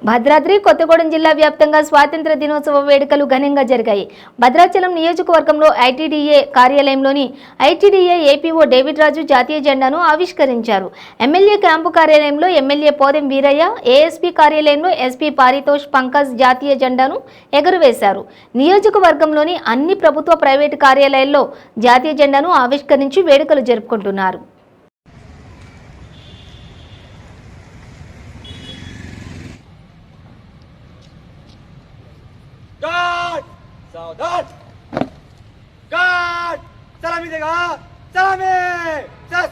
భద్రాద్రి కొత్తగూడెం జిల్లా వ్యాప్తంగా స్వాతంత్ర దినోత్సవ వేడుకలు ఘనంగా జరిగాయి. భద్రాచలం నియోజకవర్గంలో ఐటీడీఏ కార్యాలయంలోని ఐటీడీఏ ఏపీఓ డేవిడ్ రాజు జాతీయ జెండాను ఆవిష్కరించారు. ఎమ్మెల్యే క్యాంపు కార్యాలయంలో ఎమ్మెల్యే పోదెం వీరయ్య, ఏఎస్పీ కార్యాలయంలో ఎస్పీ పారితోష్ పంకజ్ జాతీయ జెండాను ఎగురవేశారు. నియోజకవర్గంలోని అన్ని ప్రభుత్వ ప్రైవేటు కార్యాలయాల్లో జాతీయ జెండాను ఆవిష్కరించి వేడుకలు జరుపుకుంటున్నారు. गार्ड सावधान गार्ड सलामी देगा सलामी सस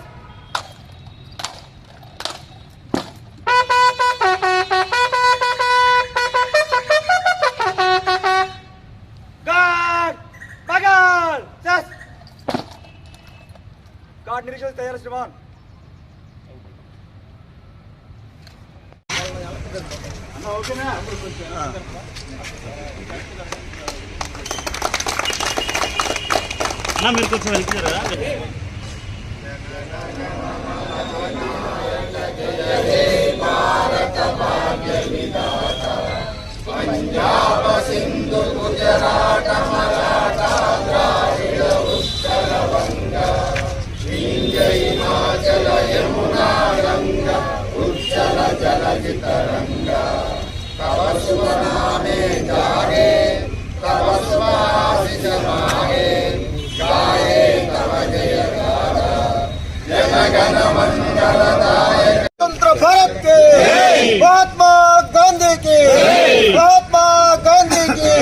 गार्ड पकड़ सस गार्ड निरीक्षण तैयार श्रीमान ఓకేనా అన్న మీరు కొంచెం వెళ్తారా పంజాబ సింధు గుజరాట మరాఠా ద్రావిడ ఉత్తర వంగ వింధ్య హిమాచల యమునా గంగ ఉజ్జల జలధి తరంగ తవ శుభ నామే జాగే తవ శుభాశిష మాగే గాయే తవ జయ గాథ జన గణ మంగళదాయక स्वतंत्र भारत के महात्मा गांधी के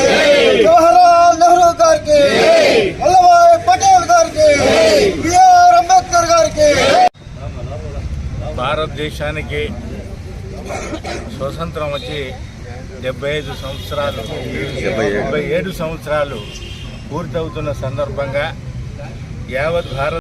जवाहरलाल नेहरू गार के वल्लभभाई पटेल गार के बीआर अंबेडकर गार के భారతదేశానికి స్వతంత్రం వచ్చి 75 సంవత్సరాలు 77 సంవత్సరాలు పూర్తవుతున్న సందర్భంగా యావత్ భారత్